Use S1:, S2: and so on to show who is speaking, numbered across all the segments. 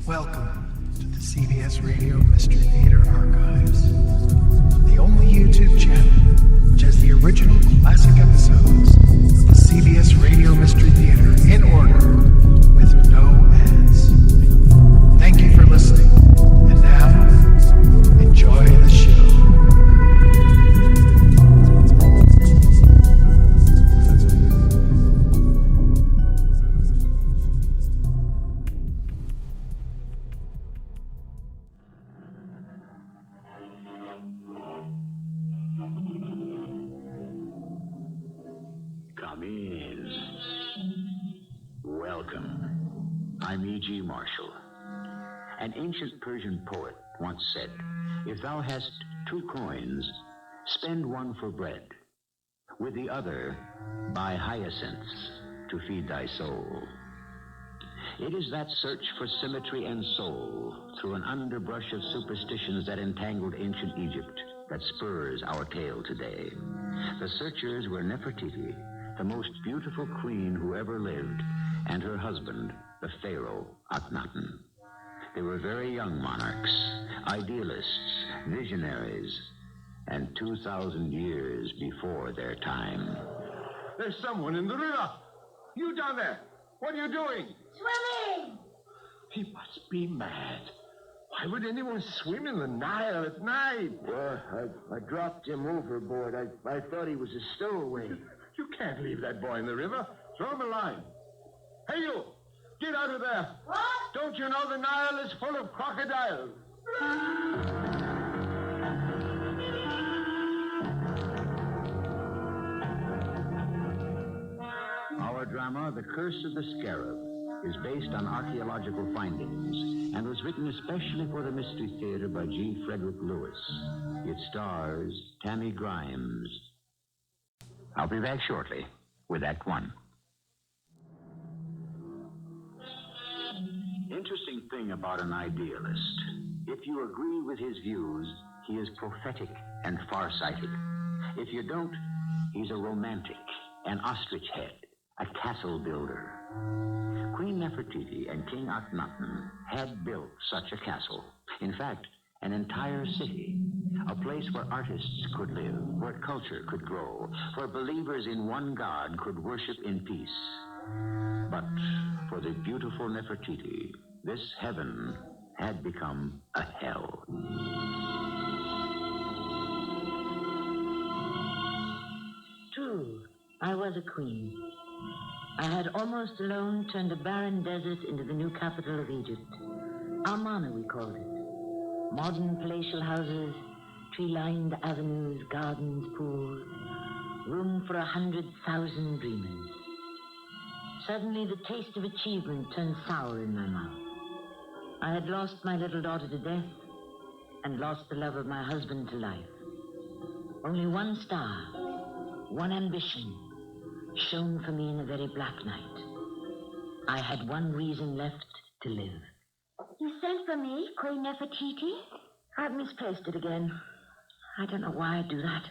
S1: Welcome to the CBS Radio Mystery Theater Archives, the only YouTube channel which has the original classic episodes of the CBS Radio Mystery Theater in order with no ads. Thank you for listening, and now, enjoy the show.
S2: Come in. Welcome. I'm E.G. Marshall. An ancient Persian poet once said, "If thou hast 2 coins, spend one for bread. With the other, buy hyacinths to feed thy soul." It is that search for symmetry and soul through an underbrush of superstitions that entangled ancient Egypt that spurs our tale today. The searchers were Nefertiti, the most beautiful queen who ever lived, and her husband, the pharaoh Akhenaten. They were very young monarchs, idealists, visionaries, and 2,000 years before their time.
S3: There's someone in the river. You down there. What are you doing?
S4: Swimming!
S3: He must be mad. Why would anyone swim in the Nile at night?
S5: Well, I dropped him overboard. I thought he was a stowaway.
S3: You can't leave that boy in the river. Throw him a line. Hey, you! Get out of there.
S4: What?
S3: Don't you know the Nile is full of crocodiles?
S2: Our drama, The Curse of the SCARAB, is based on archaeological findings and was written especially for the Mystery Theater by G. Frederick Lewis. It stars Tami Grimes. I'll be back shortly with Act 1. Interesting thing about an idealist. If you agree with his views, he is prophetic and farsighted. If you don't, he's a romantic, an ostrich head, a castle builder. Queen Nefertiti and King Akhenaten had built such a castle. In fact, an entire city, a place where artists could live, where culture could grow, where believers in one God could worship in peace. But for the beautiful Nefertiti, this heaven had become a hell.
S6: True, I was a queen. I had almost alone turned a barren desert into the new capital of Egypt. Amarna, we called it. Modern palatial houses, tree-lined avenues, gardens, pools, room for 100,000 dreamers. Suddenly, the taste of achievement turned sour in my mouth. I had lost my little daughter to death and lost the love of my husband to life. Only one star, one ambition, shone for me in a very black night. I had one reason left to live.
S4: You sent for me, Queen Nefertiti?
S6: I've misplaced it again. I don't know why I do that.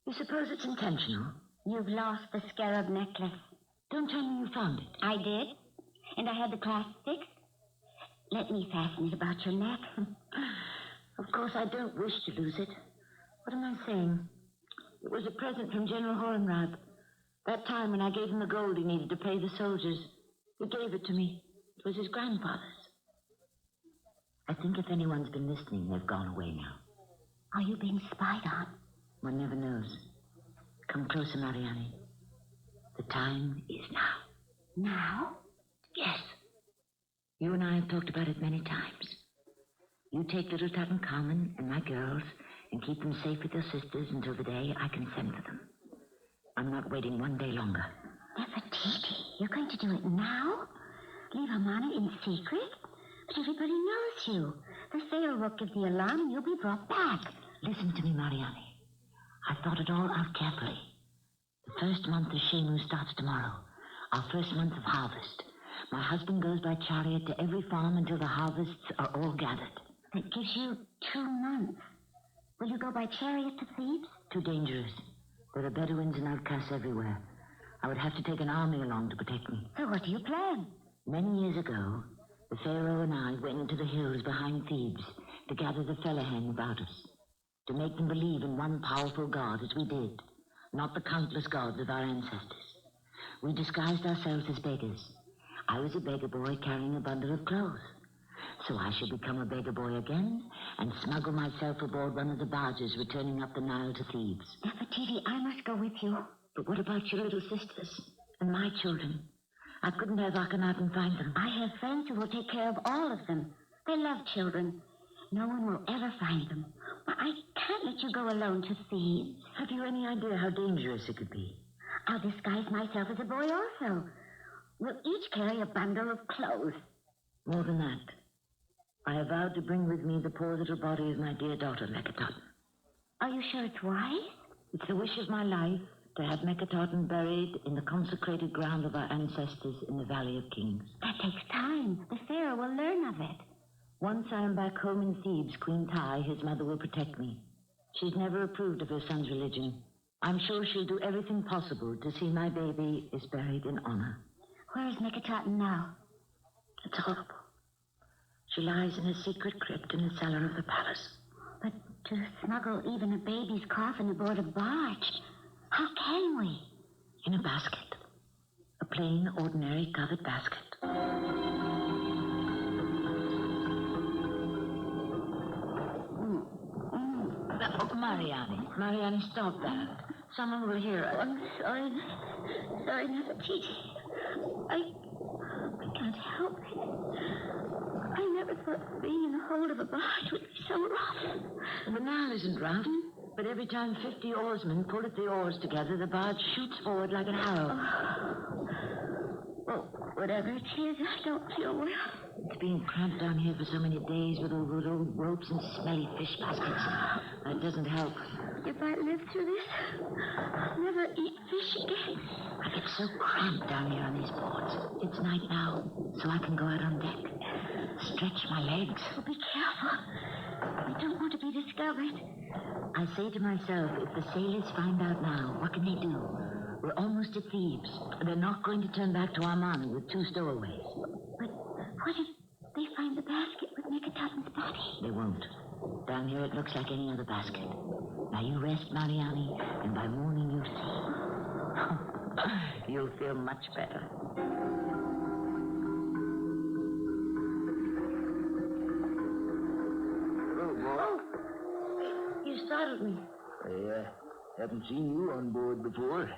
S6: You suppose it's intentional?
S4: You've lost the scarab necklace.
S6: Don't tell me you found it.
S4: I did. And I had the clasp fixed. Let me fasten it about your neck.
S6: Of course, I don't wish to lose it. What am I saying? It was a present from General Horton. That time when I gave him the gold he needed to pay the soldiers, he gave it to me. It was his grandfather's. I think if anyone's been listening, they've gone away now.
S4: Are you being spied on?
S6: One never knows. Come closer, Mariani. The time is now.
S4: Now?
S6: Yes. You and I have talked about it many times. You take little Tutankhamun and my girls and keep them safe with your sisters until the day I can send for them. I'm not waiting one day longer.
S4: Nefertiti, you're going to do it now? Leave Amarna in secret? But everybody knows you. The sailor will give the alarm and you'll be brought back.
S6: Listen to me, Mariani. I've thought it all out carefully. The first month of Shemu starts tomorrow. Our first month of harvest. My husband goes by chariot to every farm until the harvests are all gathered.
S4: That gives you 2 months. Will you go by chariot to Thebes?
S6: Too dangerous. There are Bedouins and outcasts everywhere. I would have to take an army along to protect me.
S4: So what do you plan?
S6: Many years ago, The Pharaoh and I went into the hills behind Thebes to gather the Fellahin about us, to make them believe in one powerful God as we did, not the countless gods of our ancestors. We disguised ourselves as beggars. I was a beggar boy carrying a bundle of clothes. So I should become a beggar boy again and smuggle myself aboard one of the barges returning up the Nile to Thebes.
S4: Nefertiti, I must go with you.
S6: But what about your little sisters and my children? I couldn't have Akhenaten find them.
S4: I have friends who will take care of all of them. They love children. No one will ever find them. But I can't let you go alone to Thebes.
S6: Have you any idea how dangerous it could be?
S4: I'll disguise myself as a boy also. We'll each carry a bundle of clothes.
S6: More than that, I have vowed to bring with me the poor little body of my dear daughter, Akhenaten.
S4: Are you sure it's wise?
S6: It's the wish of my life to have Akhenaten buried in the consecrated ground of our ancestors in the Valley of Kings.
S4: That takes time. The Pharaoh will learn of it.
S6: Once I am back home in Thebes, Queen Tai, his mother, will protect me. She's never approved of her son's religion. I'm sure she'll do everything possible to see my baby is buried in honor.
S4: Where is Akhenaten now?
S6: It's horrible. She lies in a secret crypt in the cellar of the palace.
S4: But to smuggle even a baby's coffin aboard a barge, how can we?
S6: In a basket. A plain, ordinary covered basket. Oh, Mariani, stop that. Someone will hear us.
S4: I'm sorry, Nefertiti. I can't help it. I never thought being in the hold of a barge would be so rough.
S6: The Nile isn't rough, but every time 50 oarsmen pull at the oars together, the barge shoots forward like an arrow.
S4: Well, whatever it is, I don't feel well.
S6: It's been cramped down here for so many days with all those old ropes and smelly fish baskets. That doesn't help.
S4: If I live through this, I'll never eat fish again.
S6: I get so cramped down here on these boards. It's night now, so I can go out on deck. Stretch my legs.
S4: Oh, be careful. I don't want to be discovered.
S6: I say to myself, if the sailors find out now, what can they do? We're almost at Thebes. They're not going to turn back to Armani with 2 stowaways.
S4: But what if they find the basket with Akhenaten's body?
S6: They won't. Down here it looks like any other basket. Now you rest, Mariani, and by morning you'll see. You'll feel much better.
S5: Hello, boy.
S6: Oh, you startled me.
S5: I haven't seen you on board before.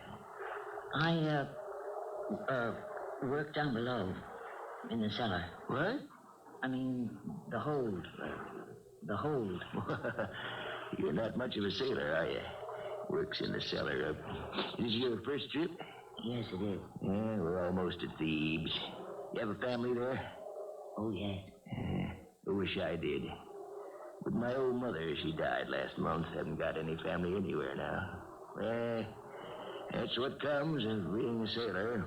S6: I work down below in the cellar.
S5: What?
S6: I mean, the hold. The hold.
S5: You're not much of a sailor, are you? Works in the cellar. This is your first trip?
S6: Yes, it is.
S5: Yeah, we're almost at Thebes. You have a family there?
S6: Oh, yes.
S5: I wish I did. But my old mother, she died last month. Haven't got any family anywhere now. That's what comes of being a sailor.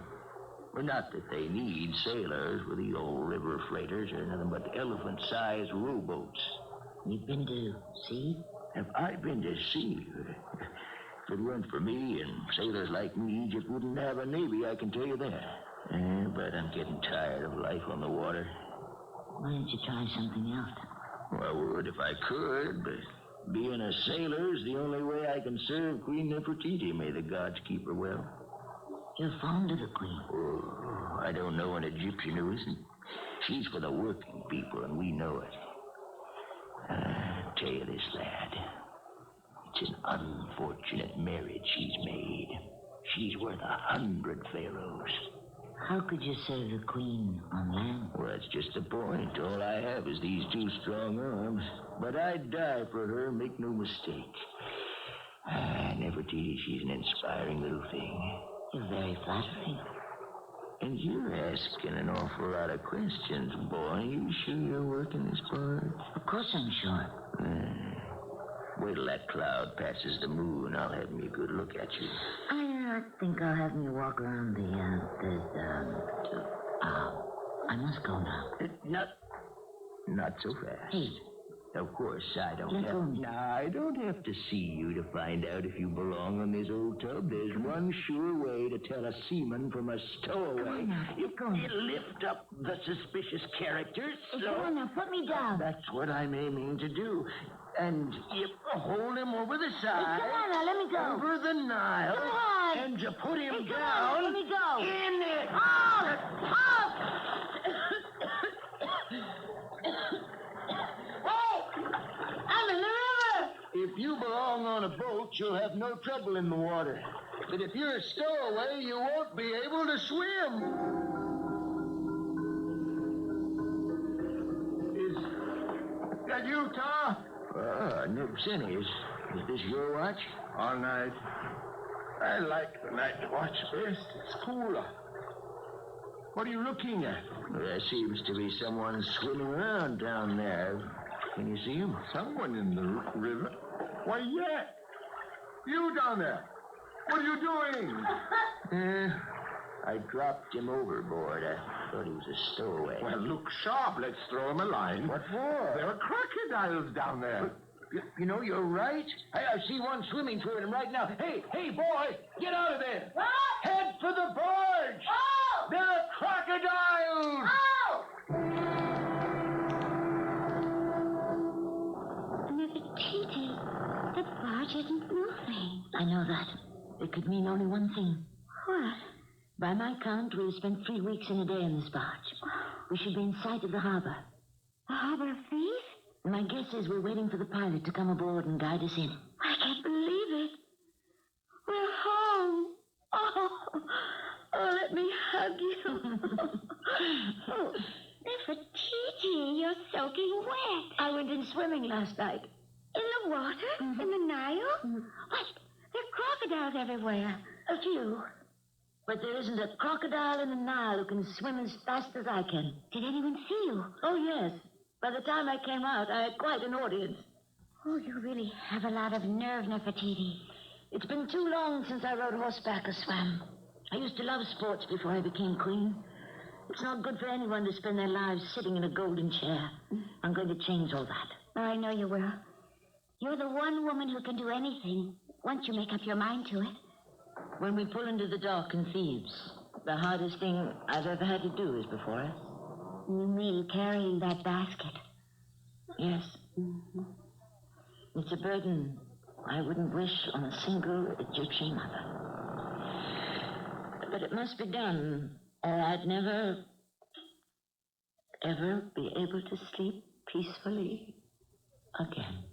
S5: Well, not that they need sailors with the old river freighters or nothing but elephant-sized rowboats.
S6: You've been to sea?
S5: Have I been to sea? If it weren't for me and sailors like me, Egypt wouldn't have a navy, I can tell you that. But I'm getting tired of life on the water.
S6: Why don't you try something else?
S5: Well, I would if I could, but being a sailor is the only way I can serve Queen Nefertiti. May the gods keep her well.
S6: You're fond of the queen.
S5: Oh, I don't know an Egyptian who isn't. She's for the working people, and we know it. I'll tell you this, lad. It's an unfortunate marriage she's made. She's worth 100 pharaohs.
S6: How could you serve the queen on land?
S5: Well, that's just the point. All I have is these 2 strong arms. But I'd die for her, make no mistake. Nefertiti, she's an inspiring little thing.
S6: You're very flattering.
S5: And you're asking an awful lot of questions, boy. You sure you're working this part?
S6: Of course I'm sure.
S5: Wait till that cloud passes the moon. I'll have me a good look at you.
S6: I think I'll have me walk around I must go now.
S5: Not so fast.
S6: Hey,
S5: Of course, I don't
S6: Let go of me.
S5: I don't have to see you to find out if you belong on this old tub. There's one sure way to tell a seaman from a stowaway.
S6: Come on now,
S5: You
S6: let go of me.
S5: lift up the suspicious characters.
S6: Come on now, put me down.
S5: That's what I'm aiming to do. And you hold him over the side.
S6: Come on now, let me go.
S5: Over the Nile.
S6: Come on.
S5: And you put him
S6: Come
S5: down.
S6: on, let me go.
S5: In it.
S6: I'm in the river.
S5: If you belong on a boat, you'll have no trouble in the water. But if you're a stowaway, you won't be able to swim.
S3: Is that you, Tar?
S5: Nib Sinnies. Is this your watch?
S3: All night. I like the night watch best. It's cooler. What are you looking at?
S5: There seems to be someone swimming around down there. Can you see him?
S3: Someone in the river? Why, yeah. You down there. What are you doing?
S5: I dropped him overboard. I thought he was a stowaway.
S3: Well, look sharp. Let's throw him a line.
S5: What for?
S3: There are crocodiles down there.
S5: You know, you're right. Hey, I see one swimming toward him right now. Hey, boy, get out of there.
S6: What?
S5: Head for the barge.
S6: Oh!
S5: There are crocodiles.
S6: Oh!
S4: Nefertiti, the barge isn't moving.
S6: I know that. It could mean only one thing.
S4: What?
S6: By my count, we've spent 3 weeks and a day in this barge. We should be in sight of the harbor.
S4: The harbor of thieves?
S6: My guess is we're waiting for the pilot to come aboard and guide us in.
S4: I can't believe it. We're home. Oh, let me hug you. Oh, Nefertiti, you're soaking wet.
S6: I went in swimming last night.
S4: In the water? In the Nile? What? There are crocodiles everywhere.
S6: A few. But there isn't a crocodile in the Nile who can swim as fast as I can.
S4: Did anyone see you?
S6: Oh, yes. By the time I came out, I had quite an audience.
S4: Oh, you really have a lot of nerve, Nefertiti.
S6: It's been too long since I rode horseback or swam. I used to love sports before I became queen. It's not good for anyone to spend their lives sitting in a golden chair. I'm going to change all that.
S4: I know you will. You're the one woman who can do anything once you make up your mind to it.
S6: When we pull into the dock in Thebes, the hardest thing I've ever had to do is before us.
S4: You mean carrying that basket?
S6: Yes. It's a burden I wouldn't wish on a single Egyptian mother. But it must be done, or I'd never, ever be able to sleep peacefully again.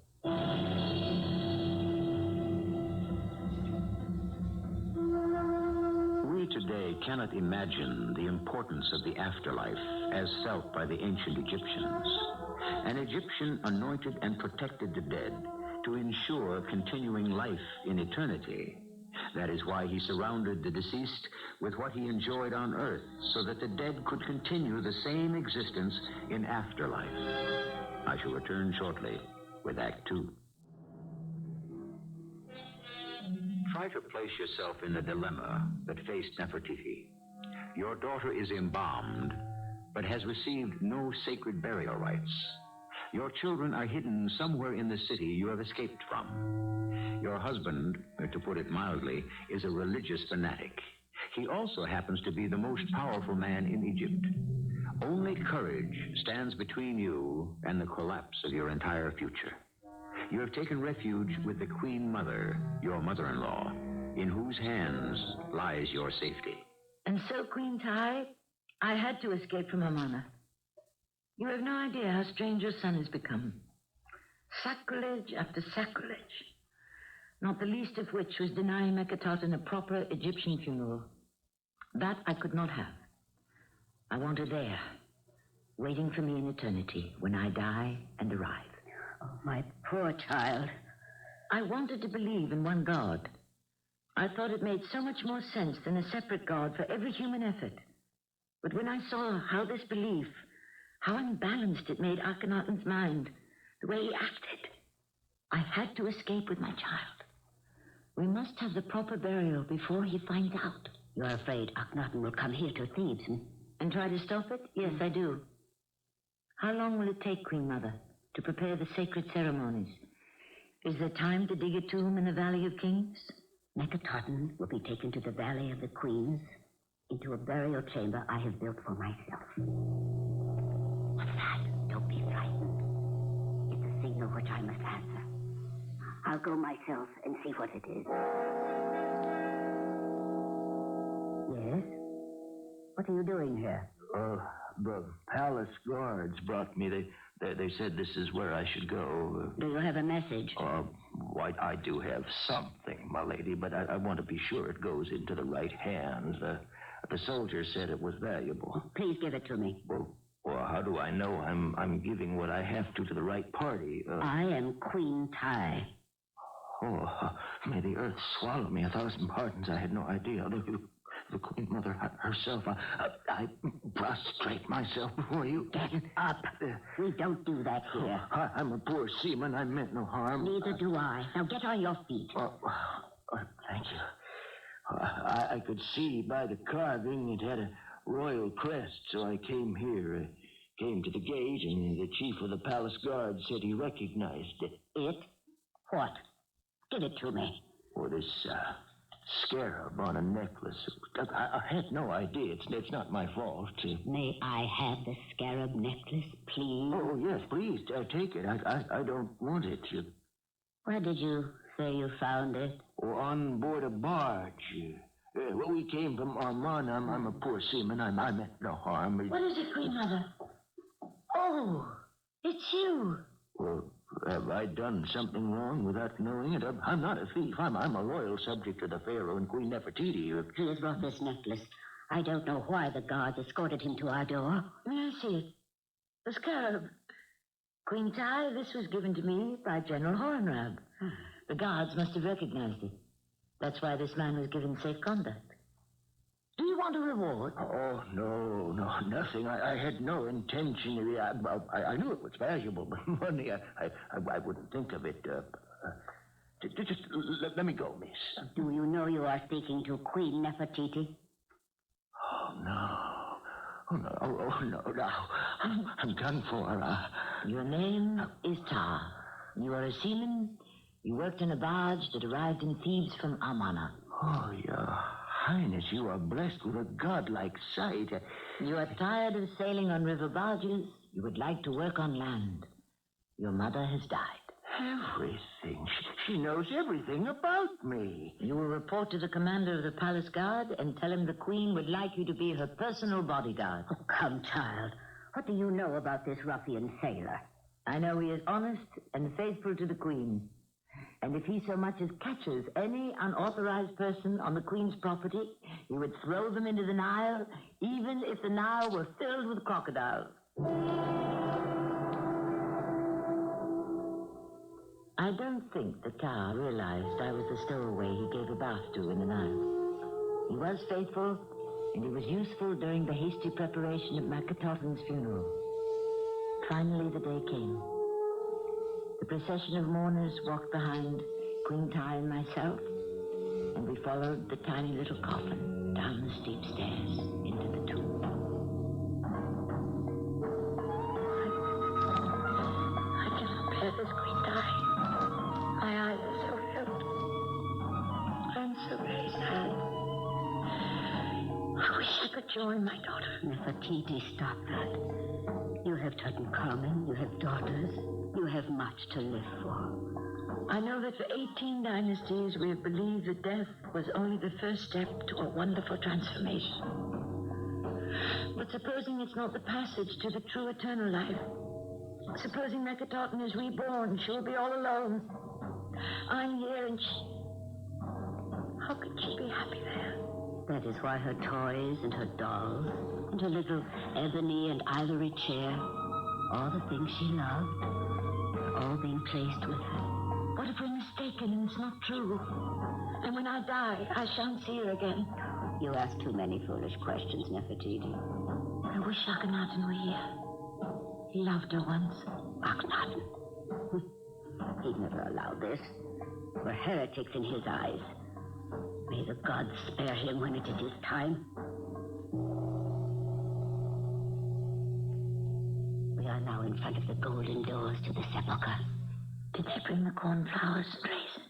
S2: We today cannot imagine the importance of the afterlife as felt by the ancient Egyptians. An Egyptian anointed and protected the dead to ensure continuing life in eternity. That is why he surrounded the deceased with what he enjoyed on earth, so that the dead could continue the same existence in afterlife. I shall return shortly with Act 2. Try to place yourself in the dilemma that faced Nefertiti. Your daughter is embalmed, but has received no sacred burial rites. Your children are hidden somewhere in the city you have escaped from. Your husband, to put it mildly, is a religious fanatic. He also happens to be the most powerful man in Egypt. Only courage stands between you and the collapse of your entire future. You have taken refuge with the Queen Mother, your mother-in-law, in whose hands lies your safety.
S6: And so, Queen Tai, I had to escape from Amana. You have no idea how strange your son has become. Sacrilege after sacrilege. Not the least of which was denying Akhenaten a proper Egyptian funeral. That I could not have. I want her there, waiting for me in eternity when I die and arrive.
S4: Oh, my poor child.
S6: I wanted to believe in one God. I thought it made so much more sense than a separate God for every human effort. But when I saw how this belief, how unbalanced it made Akhenaten's mind, the way he acted, I had to escape with my child. We must have the proper burial before he finds out.
S4: You're afraid Akhenaten will come here to Thebes,
S6: And try to stop it? Yes, I do. How long will it take, Queen Mother? to prepare the sacred ceremonies. Is there time to dig a tomb in the Valley of Kings?
S7: Akhenaten will be taken to the Valley of the Queens, into a burial chamber I have built for myself. What's that? Don't be frightened. It's a signal which I must answer. I'll go myself and see what it is. Yes? What are you doing here?
S5: The palace guards brought me. They said this is where I should go.
S7: Do you have a message?
S5: I do have something, my lady, but I want to be sure it goes into the right hands. The soldier said it was valuable.
S7: Please give it to me.
S5: Well, how do I know I'm giving what I have to the right party?
S7: I am Queen Ty.
S5: Oh, may the earth swallow me 1,000 pardons. I had no idea. The Queen Mother herself. I prostrate myself before you.
S7: Get up. We don't do that here.
S5: I'm a poor seaman. I meant no harm.
S7: Neither do I. Now get on your feet.
S5: Thank you. I could see by the carving it had a royal crest, so I came here. Came to the gate, and the chief of the palace guard said he recognized it.
S7: It? What? Give it to me.
S5: Oh, this scarab on a necklace. I had no idea. It's not my fault.
S7: May I have the scarab necklace, please?
S5: Oh, yes, please. Take it. I don't want it.
S7: Where did you say you found it?
S5: Oh, on board a barge. We came from Armand. I'm a poor seaman. I meant no harm.
S6: What is it, Queen Mother? Oh, it's you.
S5: Well, have I done something wrong without knowing it? I'm not a thief. I'm a loyal subject of the Pharaoh and Queen Nefertiti.
S7: He has brought this necklace. I don't know why the guards escorted him to our door.
S6: May I see it? The scarab. Queen Ty, this was given to me by General Horton. The guards must have recognized it. That's why this man was given safe conduct. Do you want a reward?
S5: Oh, no, nothing. I had no intention of it. I knew it was valuable, but money, I wouldn't think of it. Just let me go, miss.
S7: Do you know you are speaking to Queen Nefertiti?
S5: Oh, no, I'm done for.
S6: Your name is Tar. You are a seaman. You worked in a barge that arrived in Thebes from Amarna.
S5: Oh, Your Highness, you are blessed with a godlike sight.
S6: You are tired of sailing on river barges. You would like to work on land. Your mother has died.
S5: Everything. She knows everything about me.
S6: You will report to the commander of the palace guard and tell him the queen would like you to be her personal bodyguard.
S7: Oh, come, child. What do you know about this ruffian sailor?
S6: I know he is honest and faithful to the queen. And if he so much as catches any unauthorized person on the queen's property, he would throw them into the Nile, even if the Nile were filled with crocodiles. I don't think the Tar realized I was the stowaway he gave a bath to in the Nile. He was faithful, and he was useful during the hasty preparation of Akhenaten's funeral. Finally, the day came. The procession of mourners walked behind Queen Ty and myself, and we followed the tiny little coffin down the steep stairs into the tomb.
S4: I cannot bear this, Queen Ty. My eyes are so filled. I'm so very sad. I wish I could join my daughter.
S7: Nefertiti, stop that. You have Tutankhamun, you have daughters, you have much to live for.
S6: I know that for 18 dynasties we have believed that death was only the first step to a wonderful transformation. But supposing it's not the passage to the true eternal life, supposing Akhenaten is reborn, she'll be all alone. I'm here and she... How could she be happy there?
S7: That is why her toys and her dolls and her little ebony and ivory chair, all the things she loved, are all being placed with her.
S6: What if we're mistaken and it's not true? And when I die, I shan't see her again.
S7: You ask too many foolish questions, Nefertiti.
S6: I wish Akhenaten were here. He loved her once.
S7: Akhenaten. He'd never allow this. We're heretics in his eyes. May the gods spare him when it is his time. We are now in in front of the golden doors to the sepulchre.
S6: Did they bring the cornflowers and raisins?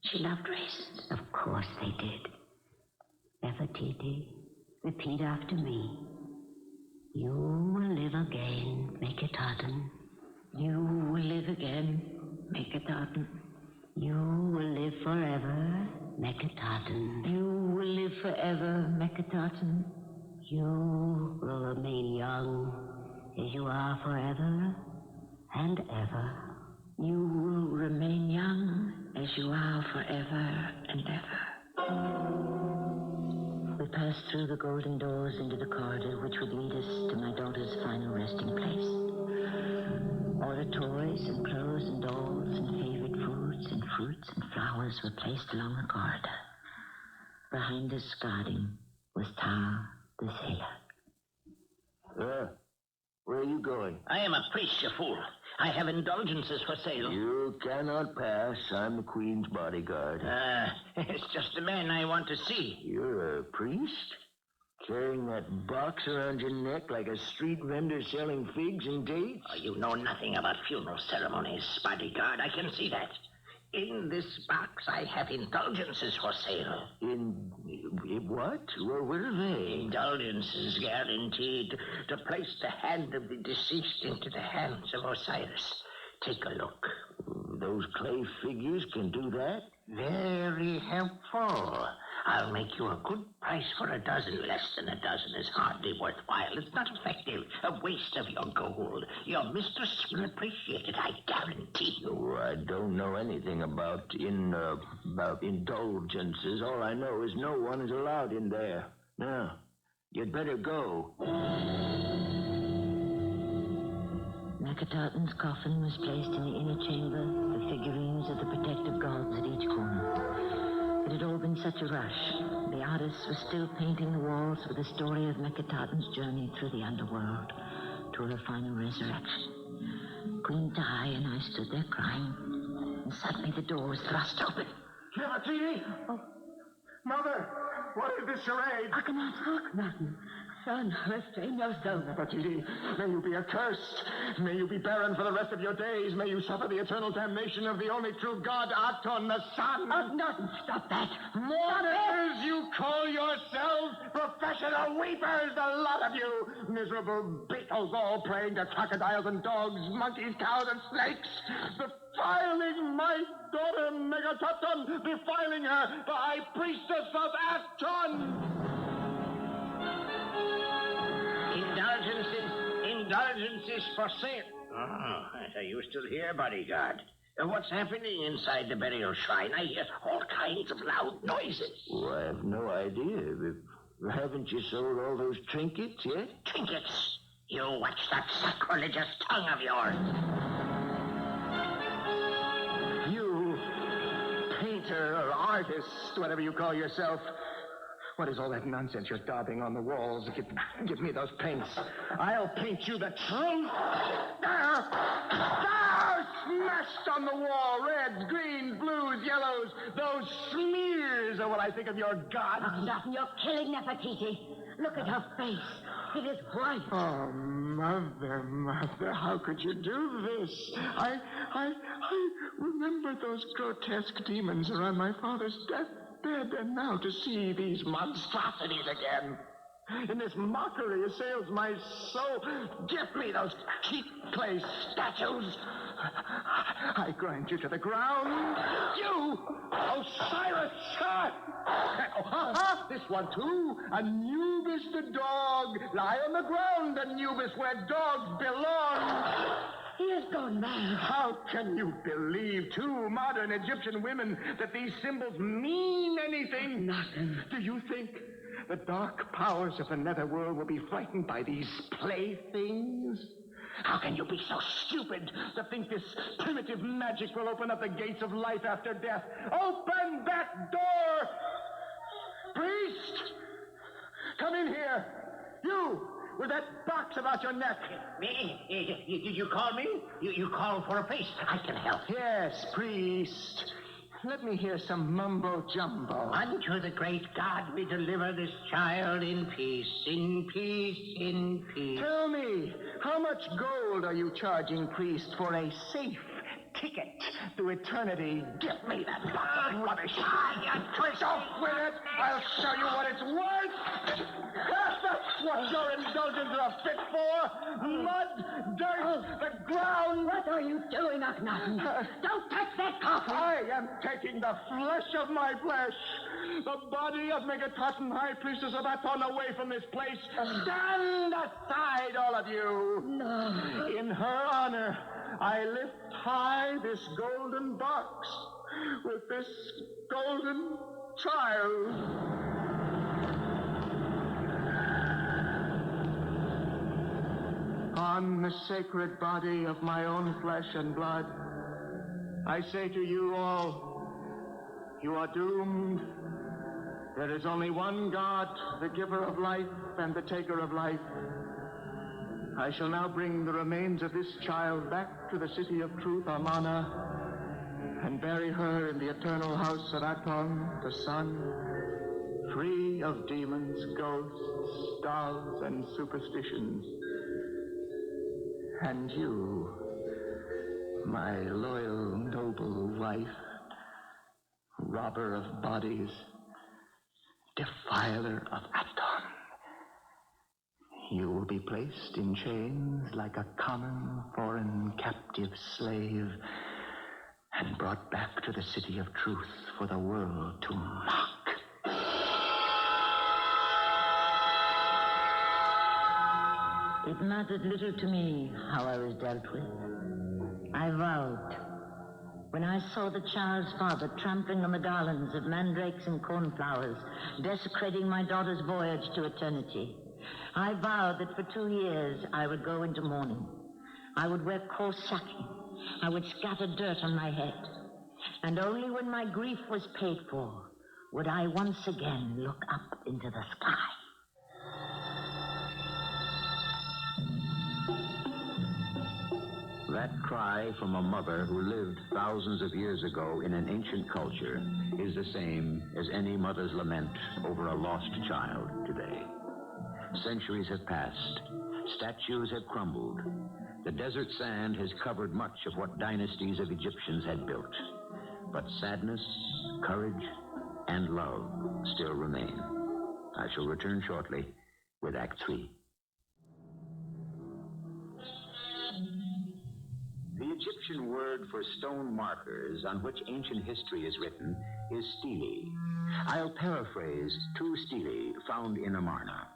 S6: She loved raisins.
S7: Of course they did. Nefertiti, repeat after me. You will live again, Akhenaten.
S6: You will live again, Akhenaten.
S7: You will live forever, Akhenaten.
S6: You will live forever, Akhenaten.
S7: You will remain young as you are forever and ever.
S6: You will remain young as you are forever and ever. We passed through the golden doors into the corridor which would lead us to my daughter's final resting place. All her toys and clothes and dolls and favorite foods and fruits and flowers were placed along the corridor. Behind us, guarding, was Tara the sailor.
S5: Where are you going?
S8: I am a priest, you fool. I have indulgences for sale.
S5: You cannot pass. I'm the Queen's bodyguard.
S8: It's just the man I want to see.
S5: You're a priest? Carrying that box around your neck like a street vendor selling figs and dates?
S8: Oh, you know nothing about funeral ceremonies, bodyguard. I can see that. In this box, I have indulgences for sale.
S5: In what? Well, what are they?
S8: Indulgences guaranteed to place the hand of the deceased into the hands of Osiris. Take a look.
S5: Those clay figures can do that?
S8: Very helpful. I'll make you a good price for a dozen. Less than a dozen is hardly worthwhile. It's not effective. A waste of your gold. Your mistress will appreciate it, I guarantee you.
S5: Oh, I don't know anything about indulgences. All I know is no one is allowed in there. Now, you'd better go.
S6: Akhenaten's coffin was placed in the inner chamber, the figurines of the protective gods at each corner. It had all been such a rush. The artist was still painting the walls with the story of Akhenaten's journey through the underworld to her final resurrection. Queen Tami and I stood there crying, and suddenly the door was thrust open.
S3: Nefertiti! Oh. Mother! What is this charade?
S6: Akhenaten. Son, restrain yourself.
S3: Nefertiti, may you be accursed. May you be barren for the rest of your days. May you suffer the eternal damnation of the only true God, Horton, the sun.
S6: Akhenaten, stop that.
S3: Mourners, you call yourselves professional weepers, the lot of you. Miserable beetles all praying to crocodiles and dogs, monkeys, cows, and snakes. Defiling my daughter, Akhenaten, defiling her, the high priestess of Horton.
S8: Indulgences for sale. Oh, are you still here, bodyguard? What's happening inside the burial shrine? I hear all kinds of loud noises.
S5: Oh, I have no idea. Haven't you sold all those trinkets yet?
S8: Trinkets? You watch that sacrilegious tongue of yours.
S3: You, painter or artist, whatever you call yourself. What is all that nonsense you're daubing on the walls? Give me those paints. I'll paint you the truth. There! Smashed on the wall. Reds, greens, blues, yellows. Those smears are what I think of your gods.
S7: Akhenaten, you're killing Nefertiti. Look at her face. It is white.
S3: Oh, Mother, how could you do this? I remember those grotesque demons around my father's deathbed, and now to see these monstrosities again. In this mockery assails my soul. Give me those cheap clay statues. I grind you to the ground. You, Osiris, this one too. Anubis the dog. Lie on the ground, Anubis, where dogs belong.
S6: He has gone mad.
S3: How can you believe, two modern Egyptian women, that these symbols mean anything?
S6: Nothing.
S3: Do you think the dark powers of the netherworld will be frightened by these playthings? How can you be so stupid to think this primitive magic will open up the gates of life after death? Open that door! Priest! Come in here! You! With that box about your neck.
S8: Me? Did you call me? You called for a priest. I can help.
S3: Yes, priest. Let me hear some mumbo-jumbo.
S8: Unto the great God we deliver this child in peace, in peace, in peace.
S3: Tell me, how much gold are you charging, priest, for a safe ticket to eternity?
S8: Give me that fucking rubbish. You twist.
S3: Off with it! I'll show you what it's worth! That's what your indulgences are fit for! Mud, dirt, the ground!
S7: What are you doing, Akhenaten? Don't touch that coffin!
S3: I am taking the flesh of my flesh, the body of Akhenaten, High Priestess of Aton, away from this place. Stand aside, all of you!
S7: No.
S3: In her honor, I lift high this golden box with this golden child. On the sacred body of my own flesh and blood, I say to you all, you are doomed. There is only one God, the giver of life and the taker of life. I shall now bring the remains of this child back to the city of truth, Amana, and bury her in the eternal house of Aton, the sun, free of demons, ghosts, dolls, and superstitions. And you, my loyal, noble wife, robber of bodies, defiler of Aton, you will be placed in chains like a common foreign captive slave and brought back to the city of truth for the world to mock.
S6: It mattered little to me how I was dealt with. I vowed. When I saw the child's father trampling on the garlands of mandrakes and cornflowers, desecrating my daughter's voyage to eternity, I vowed that for 2 years I would go into mourning. I would wear coarse sacking. I would scatter dirt on my head. And only when my grief was paid for would I once again look up into the sky.
S2: That cry from a mother who lived thousands of years ago in an ancient culture is the same as any mother's lament over a lost child today. Centuries have passed. Statues have crumbled. The desert sand has covered much of what dynasties of Egyptians had built. But sadness, courage, and love still remain. I shall return shortly with Act 3. The Egyptian word for stone markers on which ancient history is written is stele. I'll paraphrase 2 stele found in Amarna.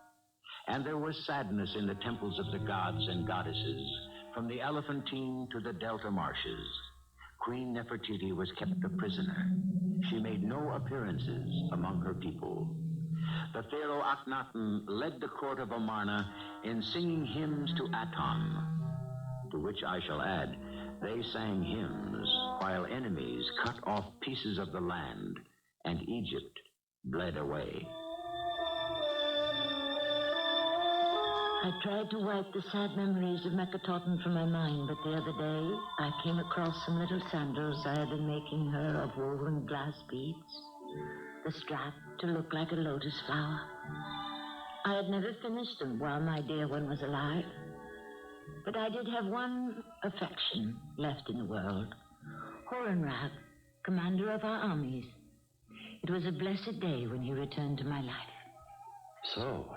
S2: And there was sadness in the temples of the gods and goddesses, from the Elephantine to the Delta marshes. Queen Nefertiti was kept a prisoner. She made no appearances among her people. The pharaoh Akhenaten led the court of Amarna in singing hymns to Aton, to which I shall add, they sang hymns while enemies cut off pieces of the land and Egypt bled away.
S6: I tried to wipe the sad memories of Akhenaten from my mind, but the other day I came across some little sandals I had been making her of woven glass beads, the strap to look like a lotus flower. I had never finished them while my dear one was alive, but I did have one affection left in the world, Horton, commander of our armies. It was a blessed day when he returned to my life.
S9: So,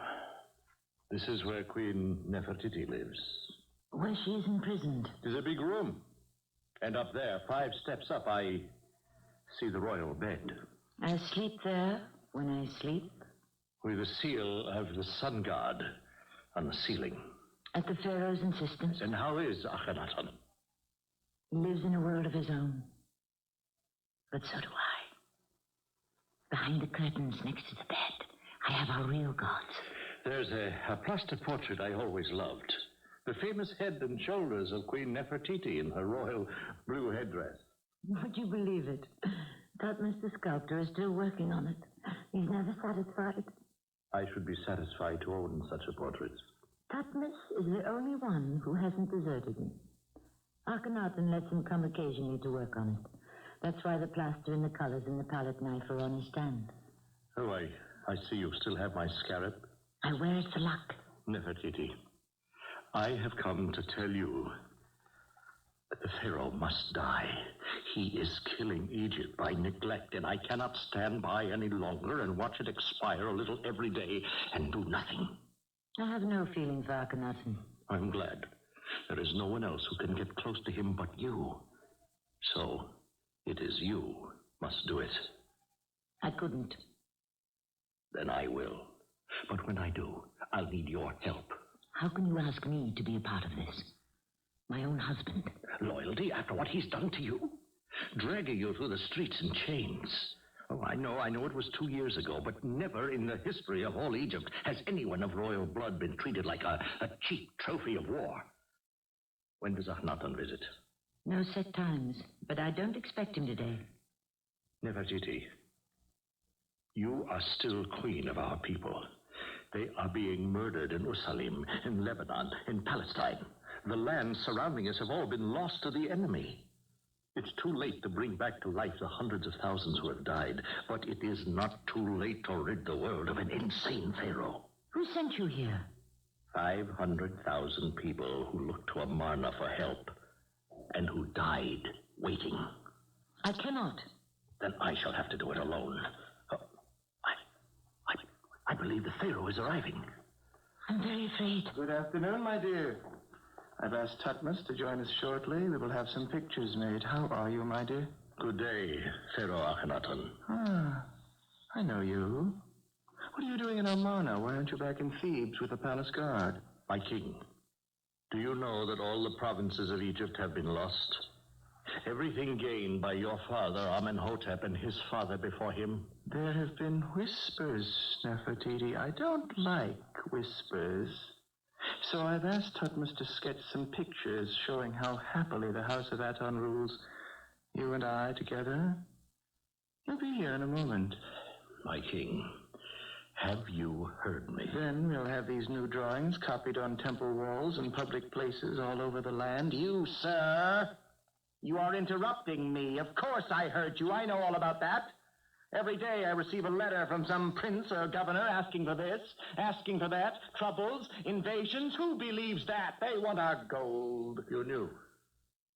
S9: this is where Queen Nefertiti lives.
S6: Where she is imprisoned.
S9: It is a big room. And up there, 5 steps up, I see the royal bed.
S6: I sleep there when I sleep.
S9: With the seal of the sun god on the ceiling.
S6: At the pharaoh's insistence.
S9: And how is Akhenaten?
S6: He lives in a world of his own. But so do I. Behind the curtains next to the bed, I have our real gods.
S9: There's a plaster portrait I always loved. The famous head and shoulders of Queen Nefertiti in her royal blue headdress.
S6: Would you believe it? Tutmus the sculptor is still working on it. He's never satisfied.
S9: I should be satisfied to own such a portrait.
S6: Tutmus is the only one who hasn't deserted me. Akhenaten lets him come occasionally to work on it. That's why the plaster and the colors and the palette knife are on the stand.
S9: Oh, I see you still have my scarab.
S6: I wear it for luck.
S9: Nefertiti, I have come to tell you that the Pharaoh must die. He is killing Egypt by neglect, and I cannot stand by any longer and watch it expire a little every day and do nothing.
S6: I have no feeling for Akhenaten.
S9: I'm glad. There is no one else who can get close to him but you. So, it is you must do it.
S6: I couldn't.
S9: Then I will. But when I do, I'll need your help.
S6: How can you ask me to be a part of this? My own husband.
S9: Loyalty after what he's done to you? Dragging you through the streets in chains. Oh, I know it was 2 years ago, but never in the history of all Egypt has anyone of royal blood been treated like a cheap trophy of war. When does Akhenaten visit?
S6: No set times, but I don't expect him today.
S9: Nefertiti, you are still queen of our people. They are being murdered in Ursalim, in Lebanon, in Palestine. The lands surrounding us have all been lost to the enemy. It's too late to bring back to life the hundreds of thousands who have died, but it is not too late to rid the world of an insane pharaoh.
S6: Who sent you here?
S9: 500,000 people who looked to Amarna for help, and who died waiting.
S6: I cannot.
S9: Then I shall have to do it alone. I believe the pharaoh is arriving.
S6: I'm very afraid.
S3: Good afternoon, my dear. I've asked Tutmos to join us shortly. We will have some pictures made. How are you, my dear?
S9: Good day, Pharaoh Akhenaten.
S3: Ah, I know you. What are you doing in Amarna? Why aren't you back in Thebes with the palace guard?
S9: My king, do you know that all the provinces of Egypt have been lost? Everything gained by your father, Amenhotep, and his father before him?
S3: There have been whispers, Nefertiti. I don't like whispers. So I've asked Tutmos to sketch some pictures showing how happily the House of Aton rules. You and I together. He'll be here in a moment.
S9: My king, have you heard me?
S3: Then we'll have these new drawings copied on temple walls and public places all over the land. You, sir, you are interrupting me. Of course I heard you. I know all about that. Every day I receive a letter from some prince or governor asking for this, asking for that. Troubles, invasions. Who believes that? They want our gold.
S9: You knew.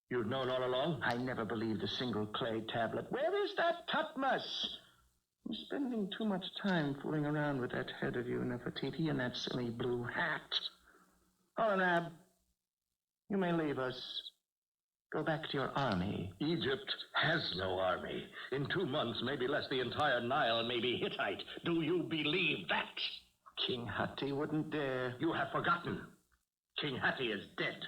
S9: You'd known all along?
S3: I never believed a single clay tablet. Where is that Tutmos? You're spending too much time fooling around with that head of you, Nefertiti, and that silly blue hat. Horton, you may leave us. Go back to your army.
S9: Egypt has no army. In 2 months, maybe less, the entire Nile may be Hittite. Do you believe that?
S3: King Hatti wouldn't dare.
S9: You have forgotten. King Hatti is dead.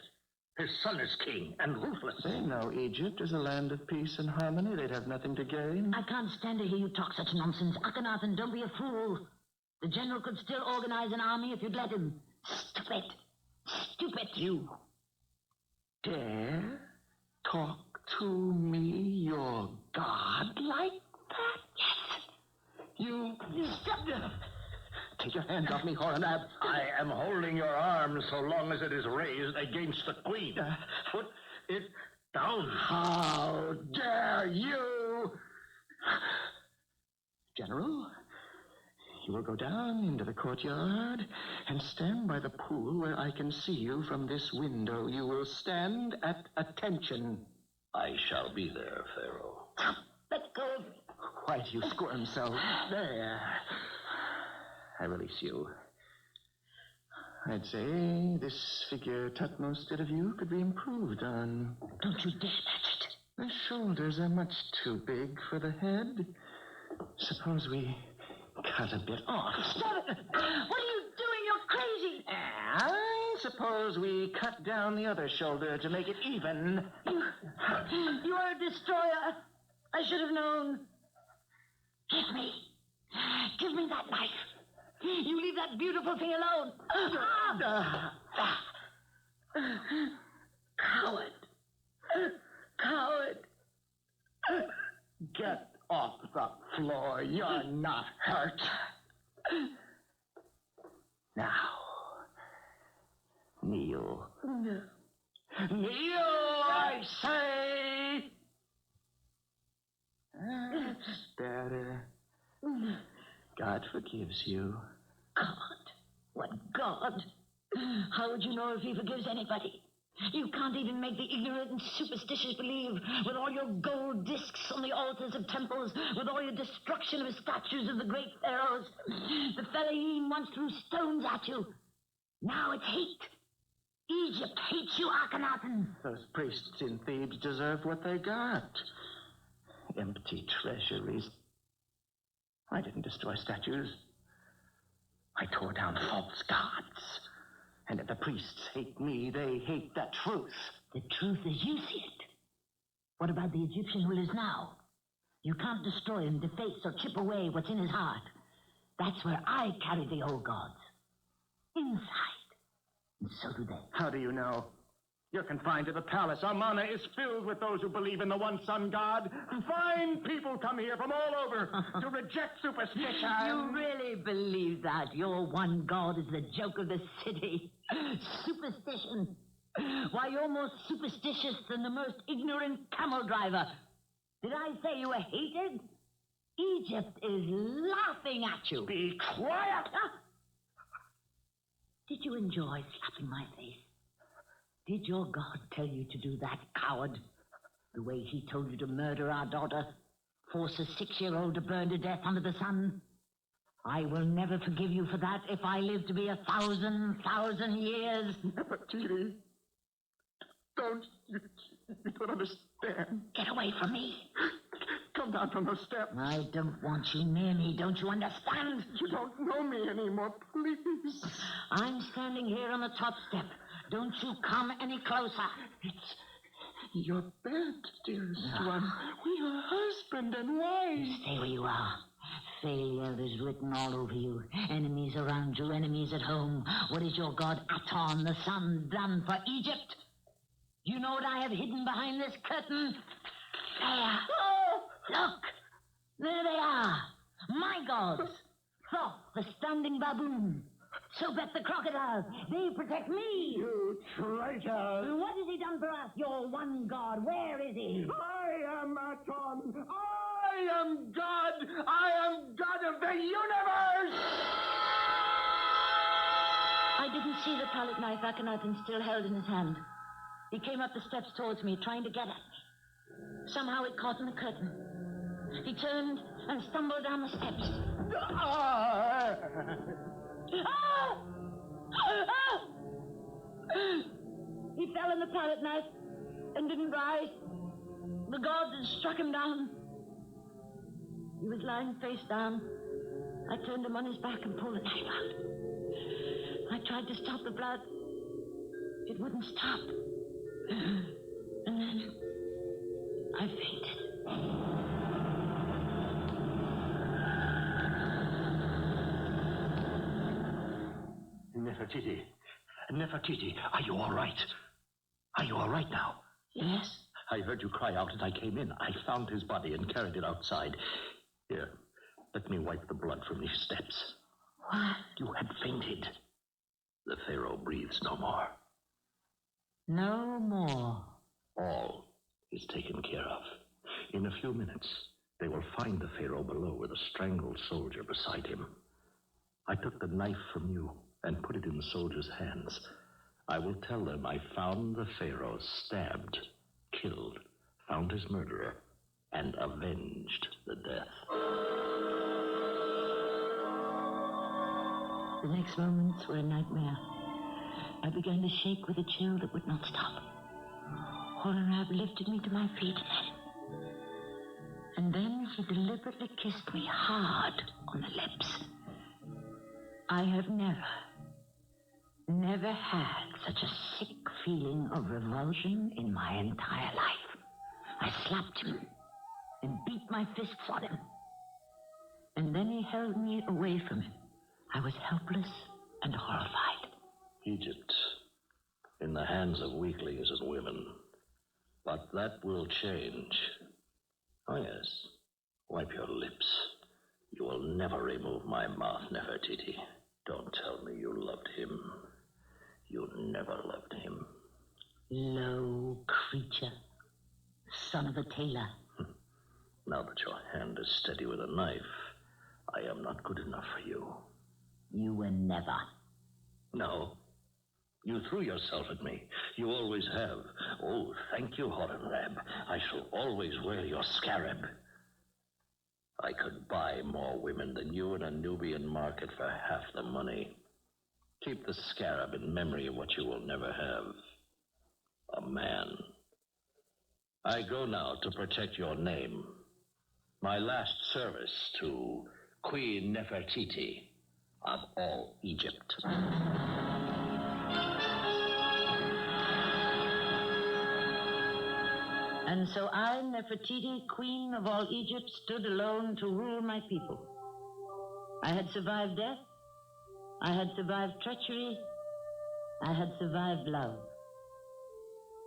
S9: His son is king and ruthless.
S3: They know Egypt is a land of peace and harmony. They'd have nothing to gain.
S6: I can't stand to hear you talk such nonsense. Akhenaten, don't be a fool. The general could still organize an army if you'd let him. Stupid. Stupid.
S3: You dare talk to me, your god, like that?
S6: Yes.
S3: You...
S6: Stop.
S3: Take your hands off me, Horton.
S9: I am holding your arm so long as it is raised against the queen. Put it down.
S3: How dare you? General, you will go down into the courtyard and stand by the pool where I can see you from this window. You will stand at attention.
S9: I shall be there, Pharaoh.
S6: Let go.
S3: Why do you squirm so? There. I release you. I'd say this figure Tutmos did of you could be improved on.
S6: Don't you dare touch it.
S3: The shoulders are much too big for the head. Suppose we cut a bit off.
S6: Stop it! What are you doing? You're crazy!
S3: I suppose we cut down the other shoulder to make it even.
S6: You are a destroyer. I should have known. Give me that knife. You leave that beautiful thing alone. Coward.
S3: Get off the floor. You're not hurt. Now, kneel. Kneel, I say! That's better. God forgives you.
S6: God? What God? How would you know if he forgives anybody? You can't even make the ignorant and superstitious believe, with all your gold discs on the altars of temples, with all your destruction of statues of the great pharaohs. The Fellahin once threw stones at you. Now it's hate. Egypt hates you, Akhenaten.
S3: Those priests in Thebes deserved what they got. Empty treasuries. I didn't destroy statues. I tore down false gods. And if the priests hate me, they hate the truth.
S6: The truth as you see it. What about the Egyptian who lives now? You can't destroy him, deface, or chip away what's in his heart. That's where I carry the old gods. Inside. And so do they.
S3: How do you know? You're confined to the palace. Amana is filled with those who believe in the one sun God. Fine people come here from all over to reject superstition.
S6: You really believe that your one God is the joke of the city? Superstition. Why, you're more superstitious than the most ignorant camel driver. Did I say you were hated? Egypt is laughing at you.
S3: Be quiet!
S6: Did you enjoy slapping my face? Did your God tell you to do that, coward? The way he told you to murder our daughter? Force a 6-year-old to burn to death under the sun? I will never forgive you for that if I live to be 1,000 years.
S3: Nefertiti, you don't understand.
S6: Get away from me.
S3: Come down from those steps.
S6: I don't want you near me, don't you understand?
S3: You don't know me anymore, please.
S6: I'm standing here on the top step. Don't you come any closer.
S3: It's your bed, dearest one. We are husband and wife.
S6: Stay where you are. Failure is written all over you. Enemies around you, enemies at home. What is your god Aton, the sun, done for Egypt? You know what I have hidden behind this curtain? There. Oh, look. There they are. My gods. Thoth, the standing baboon. Sobek the crocodile. They protect me.
S3: You traitor.
S6: What has he done for us, your one god? Where is he?
S3: I am Aton. I am God. I am God of the universe.
S6: I didn't see the palette knife Akhenaten still held in his hand. He came up the steps towards me, trying to get at me. Somehow it caught in the curtain. He turned and stumbled down the steps. Ah! Ah! He fell on the palette knife and didn't rise. The gods had struck him down. He was lying face down. I turned him on his back and pulled the knife out. I tried to stop the blood. It wouldn't stop. And then I fainted.
S9: Nefertiti, are you all right? Are you all right now?
S6: Yes?
S9: I heard you cry out and I came in. I found his body and carried it outside. Here, let me wipe the blood from these steps.
S6: What?
S9: You had fainted. The Pharaoh breathes no more.
S6: No more.
S9: All is taken care of. In a few minutes, they will find the Pharaoh below with a strangled soldier beside him. I took the knife from you and put it in the soldier's hands. I will tell them I found the Pharaoh stabbed, killed, found his murderer, and avenged the death.
S6: The next moments were a nightmare. I began to shake with a chill that would not stop. Horton lifted me to my feet. And then he deliberately kissed me hard on the lips. I have never had such a sick feeling of revulsion in my entire life. I slapped him and beat my fists on him. And then he held me away from him. I was helpless and horrified.
S9: Egypt, in the hands of weaklings and women. But that will change. Oh, yes. Wipe your lips. You will never remove my mouth, Nefertiti. Don't tell me you loved him. You never loved him.
S6: Low creature. Son of a tailor.
S9: Now that your hand is steady with a knife, I am not good enough for you.
S7: You were never.
S9: No. You threw yourself at me. You always have. Oh, thank you, Horton. I shall always wear your SCARAB. I could buy more women than you in a Nubian market for half the money. Keep the SCARAB in memory of what you will never have. A man. I go now to protect your name. My last service to Queen Nefertiti of all Egypt.
S6: And so I, Nefertiti, queen of all Egypt, stood alone to rule my people. I had survived death. I had survived treachery. I had survived love.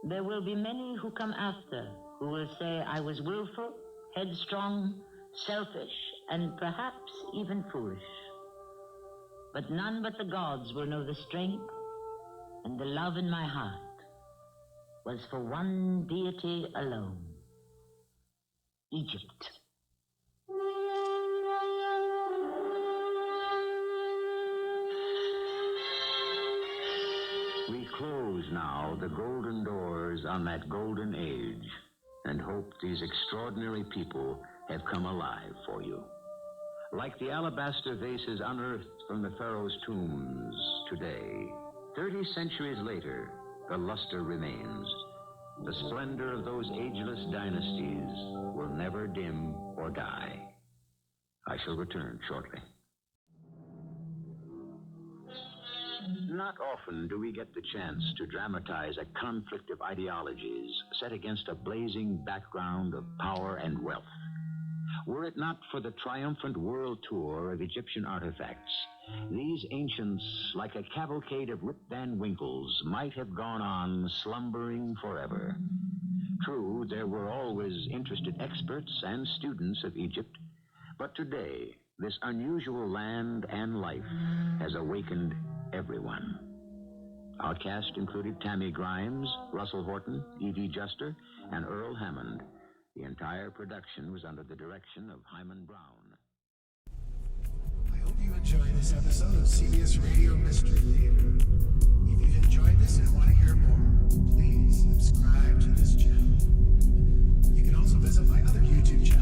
S6: There will be many who come after who will say I was willful, headstrong, selfish, and perhaps even foolish. But none but the gods will know the strength and the love in my heart was for one deity alone, Egypt.
S2: We close now the golden doors on that golden age and hope these extraordinary people have come alive for you. Like the alabaster vases unearthed from the pharaoh's tombs today, 30 centuries later, the luster remains. The splendor of those ageless dynasties will never dim or die. I shall return shortly. Not often do we get the chance to dramatize a conflict of ideologies set against a blazing background of power and wealth. Were it not for the triumphant world tour of Egyptian artifacts, these ancients, like a cavalcade of Rip Van Winkles, might have gone on slumbering forever. True, there were always interested experts and students of Egypt, but today, this unusual land and life has awakened everyone. Our cast included Tami Grimes, Russell Horton, Evie Juster, and Earl Hammond. The entire production was under the direction of Hyman Brown.
S1: I hope you enjoyed this episode of CBS Radio Mystery Theater. If you've enjoyed this and want to hear more, please subscribe to this channel. You can also visit my other YouTube channel.